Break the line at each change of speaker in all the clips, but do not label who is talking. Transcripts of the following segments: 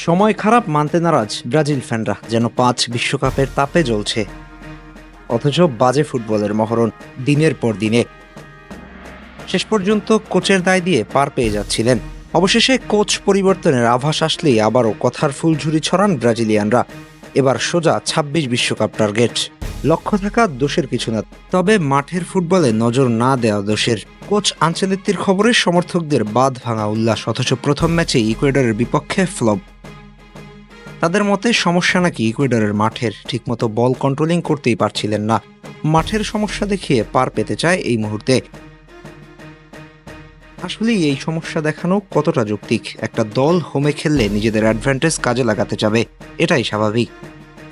সময় খারাপ মানতে নারাজ ব্রাজিল ফ্যানরা, যেন ৫ বিশ্বকাপের তাপে জ্বলছে, অথচ বাজে ফুটবলের মহরণ দিনের পর দিনে। শেষ পর্যন্ত কোচের দায় দিয়ে পার পেয়ে যাচ্ছিলেন। অবশেষে কোচ পরিবর্তনের আভাস আসলেই আবারও কথার ফুলঝুরি ছড়ান ব্রাজিলিয়ানরা। এবার সোজা ২৬ বিশ্বকাপ টার্গেট। লক্ষ্য থাকা দোষের কিছু না, তবে মাঠের ফুটবলে নজর না দেওয়া দোষের। কোচ আনচেলত্তির খবরে সমর্থকদের বাঁধ ভাঙা উল্লাস, অথচ প্রথম ম্যাচে ইকুয়েডরের বিপক্ষে ফ্লপ। তাদের মতে সমস্যা নাকি ইকুয়েডরের মাঠের, ঠিকমতো বল কন্ট্রোলিং করতেই পারছিলেন না। মাঠের সমস্যা দেখিয়ে পার পেতে চায় এই মুহূর্তে। আসলে এই সমস্যা দেখানো কতটা যৌক্তিক? একটা দল হোমে খেললে নিজেদের অ্যাডভান্টেজ কাজে লাগাতে যাবে, এটাই স্বাভাবিক।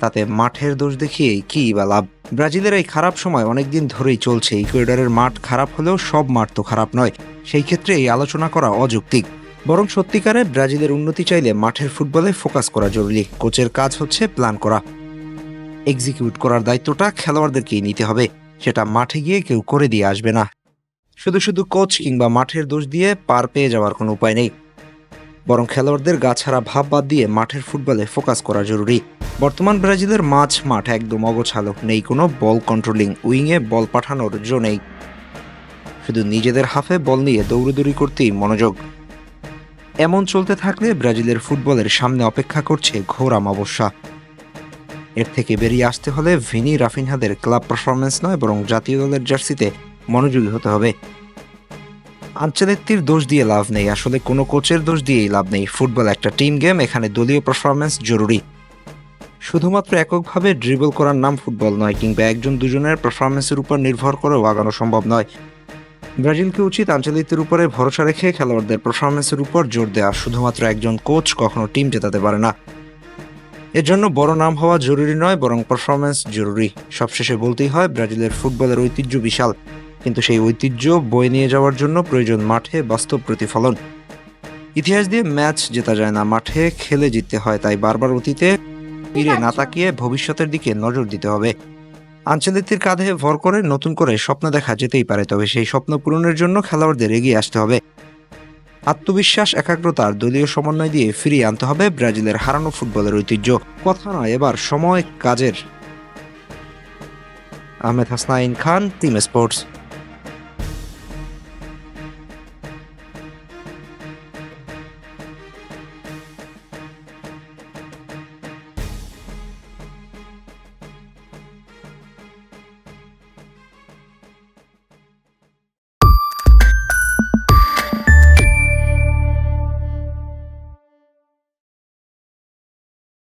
তাতে মাঠের দোষ দেখিয়েই কী বা লাভ? ব্রাজিলের এই খারাপ সময় অনেকদিন ধরেই চলছে। ইকুয়েডরের মাঠ খারাপ হলেও সব মাঠ তো খারাপ নয়। সেই ক্ষেত্রে এই আলোচনা করা অযৌক্তিক। বরং সত্যিকারে ব্রাজিলের উন্নতি চাইলে মাঠের ফুটবলে ফোকাস করা জরুরি। কোচের কাজ হচ্ছে প্ল্যান করা, এক্সিকিউট করার দায়িত্বটা খেলোয়াড়দেরকেই নিতে হবে। সেটা মাঠে গিয়ে কেউ করে দিয়ে আসবে না। শুধু শুধু কোচ কিংবা মাঠের দোষ দিয়ে পার পেয়ে যাওয়ার কোনো উপায় নেই। বরং খেলোয়াড়দের গা ছাড়া ভাব বাদ দিয়ে মাঠের ফুটবলে ফোকাস করা জরুরি। বর্তমান ব্রাজিলের মাঠ একদম অগোছালো, নেই কোনো বল কন্ট্রোলিং, উইংয়ে বল পাঠানোর জো নেই। শুধু নিজেদের হাফে বল নিয়ে দৌড়দৌড়ি করতেই মনোযোগ। এমন চলতে থাকলে ব্রাজিলের ফুটবলের সামনে অপেক্ষা করছে ঘোর অমাবস্যা। এর থেকে বেরিয়ে আসতে হলে ভিনি রাফিনহাদের ক্লাব পারফরমেন্স নয়, বরং জাতীয় দলের জার্সিতে মনোযোগী হতে হবে। আনচেলত্তির দোষ দিয়ে লাভ নেই, আসলে কোনো কোচের দোষ দিয়েই লাভ নেই। ফুটবল একটা টিম গেম, এখানে দলীয় পারফরমেন্স জরুরি। শুধুমাত্র এককভাবে ড্রিবল করার নাম ফুটবল নয়, কিংবা একজন দুজনের পারফরমেন্সের উপর নির্ভর করেও আগানো সম্ভব নয়। ব্রাজিলকে উচিত আনচেলত্তির উপরে ভরসা রেখে খেলোয়াড়দের পারফরমেন্সের উপর জোর দেওয়া। শুধুমাত্র একজন কোচ কখনো টিম জেতাতে পারে না। এর জন্য বড় নাম হওয়া জরুরি নয়, বরং পারফরমেন্স জরুরি। সবশেষে বলতেই হয়, ব্রাজিলের ফুটবলের ঐতিহ্য বিশাল, কিন্তু সেই ঐতিহ্য বয়ে নিয়ে যাওয়ার জন্য প্রয়োজন মাঠে বাস্তব প্রতিফলন। ইতিহাস দিয়ে ম্যাচ জেতা যায় না, মাঠে খেলে জিততে হয়। তাই বারবার অতীতে ফিরে না তাকিয়ে ভবিষ্যতের দিকে নজর দিতে হবে। আনচেলত্তির কাঁধে ভর করে নতুন করে স্বপ্ন দেখা যেতেই পারে, তবে সেই স্বপ্ন পূরণের জন্য খেলোয়াড়দের এগিয়ে আসতে হবে। আত্মবিশ্বাস, একাগ্রতা আর দলীয় সমন্বয় দিয়ে ফিরিয়ে আনতে হবে ব্রাজিলের হারানো ফুটবলের ঐতিহ্য। কথা নয়, এবার সময় কাজের। আহমেদ হাসনাইন খান, টিম স্পোর্টস।